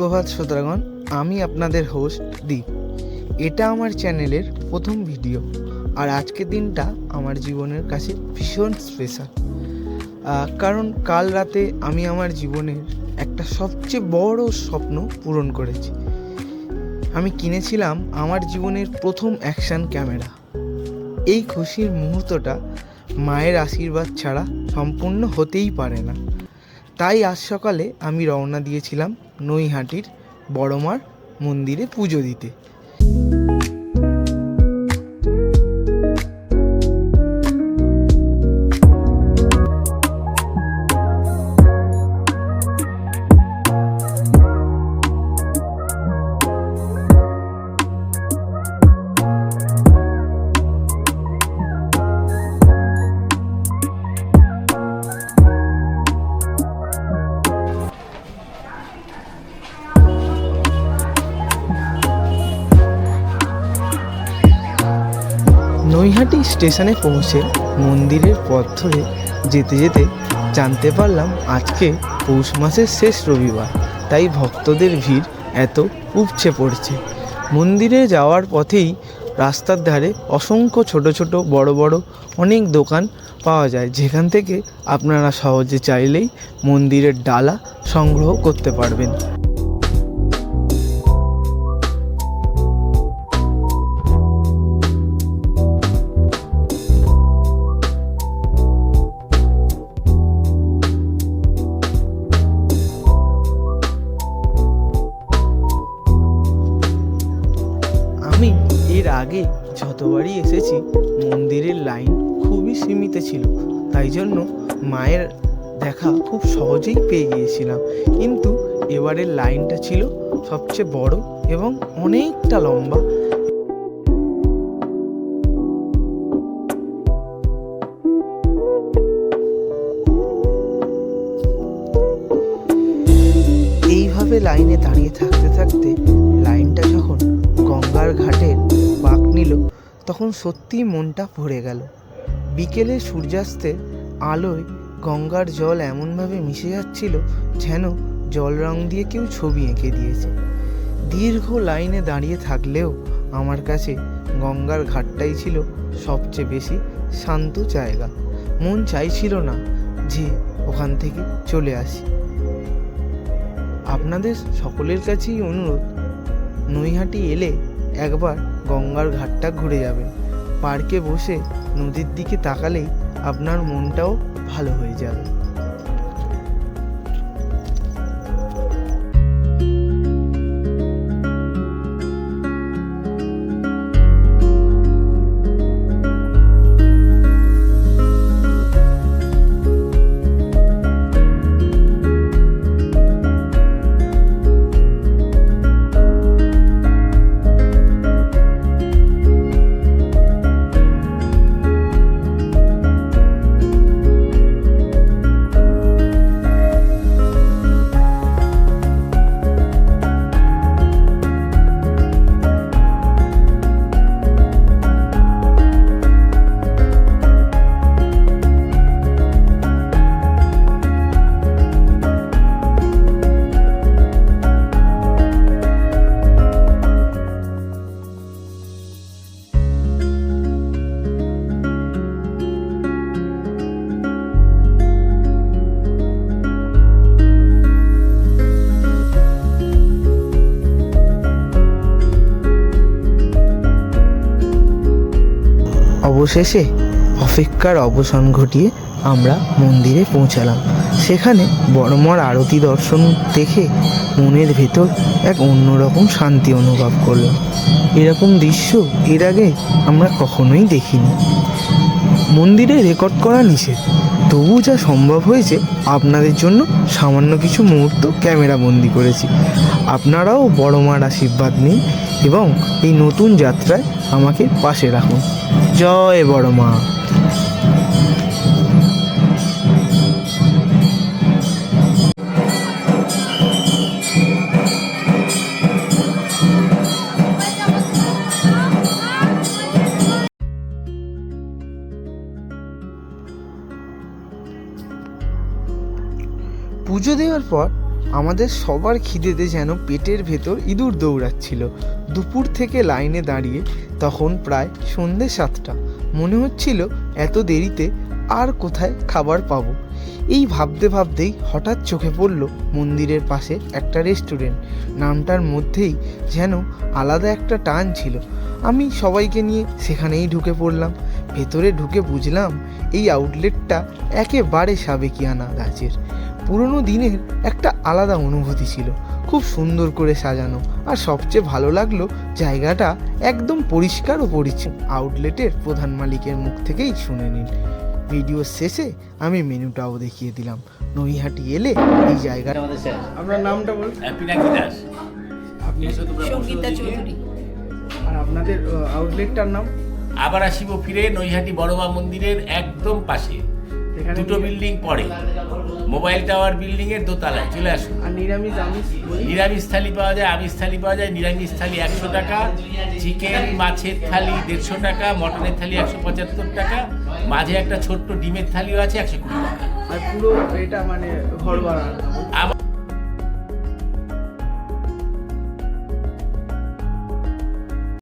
সুপ্রভাত শ্রোতাগণ, আমি আপনাদের হোস্ট দীপ। এটা আমার চ্যানেলের প্রথম ভিডিও, আর আজকের দিনটা আমার জীবনের কাছে ভীষণ স্পেশাল। কারণ কাল রাতে আমি আমার জীবনের একটা সবচেয়ে বড় স্বপ্ন পূরণ করেছি। আমি কিনেছিলাম আমার জীবনের প্রথম অ্যাকশন ক্যামেরা। এই খুশির মুহূর্তটা মায়ের আশীর্বাদ ছাড়া সম্পূর্ণ হতেই পারে না। তাই আজ সকালে আমি রওনা দিয়েছিলাম নৈহাটির বড়মার মন্দিরে পুজো দিতে। নৈহাটি স্টেশনে পৌঁছে মন্দিরের পথ ধরে যেতে যেতে জানতে পারলাম আজকে পৌষ মাসের শেষ রবিবার, তাই ভক্তদের ভিড় এত উপচে পড়ছে। মন্দিরে যাওয়ার পথেই রাস্তার ধারে অসংখ্য ছোট ছোট বড় বড় অনেক দোকান পাওয়া যায়, যেখান থেকে আপনারা সহজে চাইলেই মন্দিরের ডালা সংগ্রহ করতে পারবেন। আমি এর আগে যতবারই এসেছি মন্দিরের লাইন খুবই সীমিত ছিল, তাই জন্য মায়ের দেখা খুব সহজেই পেয়ে গিয়েছিলাম। কিন্তু এবারের লাইনটা ছিল সবচেয়ে বড় এবং অনেকটা লম্বা। এইভাবে লাইনে দাঁড়িয়ে থাকতে থাকতে লাইনটা যখন গঙ্গার ঘাটের বাঁক নিল, তখন সত্যিই মনটা ভরে গেল। বিকেলে সূর্যাস্তের আলোয় গঙ্গার জল এমনভাবে মিশে যাচ্ছিল যেন জল রং দিয়ে কেউ ছবি এঁকে দিয়েছে। দীর্ঘ লাইনে দাঁড়িয়ে থাকলেও আমার কাছে গঙ্গার ঘাটটাই ছিল সবচেয়ে বেশি শান্ত জায়গা। মন চাইছিল না যে ওখান থেকে চলে আসি। আপনাদের সকলের কাছেই অনুরোধ, নৈহাটি এলে একবার গঙ্গার ঘাটটা ঘুরে যাবেন। পার্কে বসে নদীর দিকে তাকালেই আপনার মনটাও ভালো হয়ে যাবে। অবশেষে অপেক্ষার অবসান ঘটিয়ে আমরা মন্দিরে পৌঁছালাম। সেখানে বড়মার আরতি দর্শন দেখে মনের ভেতর এক অন্যরকম শান্তি অনুভব করলাম। এরকম দৃশ্য এর আগে আমরা কখনোই দেখিনি। মন্দিরে রেকর্ড করা নিষেধ, তবু যা সম্ভব হয়েছে আপনাদের জন্য সামান্য কিছু মুহূর্ত ক্যামেরা বন্দি করেছি। আপনারাও বড়মার আশীর্বাদ নিন এবং এই নতুন যাত্রায় আমাকে পাশে রাখুন। জয় বড়মা। পুজো দেওয়ার পর আমাদের সবার খিদেতে যেন পেটের ভেতর ইঁদুর দৌড়াচ্ছিল। দুপুর থেকে লাইনে দাঁড়িয়ে তখন প্রায় সন্ধ্যে 7টা। মনে হচ্ছিল এত দেরিতে আর কোথায় খাবার পাবো। এই ভাবতে ভাবতেই হঠাৎ চোখে পড়ল মন্দিরের পাশে একটা রেস্টুরেন্ট। নামটার মধ্যেই যেন আলাদা একটা টান ছিল। আমি সবাইকে নিয়ে সেখানেই ঢুকে পড়লাম। ভেতরে ঢুকে বুঝলাম এই আউটলেটটা একেবারে সাবেকিয়ানা ধাঁচের। পুরনো দিনের একটা আলাদা অনুভূতি ছিল। খুব সুন্দর করে সাজানো, আর সবচেয়ে ভালো লাগলো জায়গাটা একদম পরিষ্কার ও পরিচ্ছন্ন। আউটলেটের প্রধান মালিকের মুখ থেকেই শুনে নিন। ভিডিওর শেষে আমি মেনুটাও দেখিয়ে দিলাম। নৈহাটি এলে এই জায়গা। আপনার নামটা বলুন। পিনাকি দাস। আপনি সঙ্গীতা চৌধুরী। আর আপনাদের আউটলেটটার নাম? আবার আসিব ফিরে নৈহাটি বড়মা মন্দিরের একদম পাশে, এখানে দুটো বিল্ডিং পরে, মোবাইল টাওয়ার বিল্ডিং এর দোতলায় চলে আসুন। আর নিরামিষ আমিষ নিরামিষ থালি পাওয়া যায়, আমিষ থালি পাওয়া যায়। নিরামিষ থালি 100 টাকা, চিকেন মাছের থালি 150 টাকা, মটনের থালি 175 টাকা, মাঝে একটা ছোট্ট ডিমের থালিও আছে 120 টাকা। আর পুরো এটা মানে ঘর ভাড়া। আবার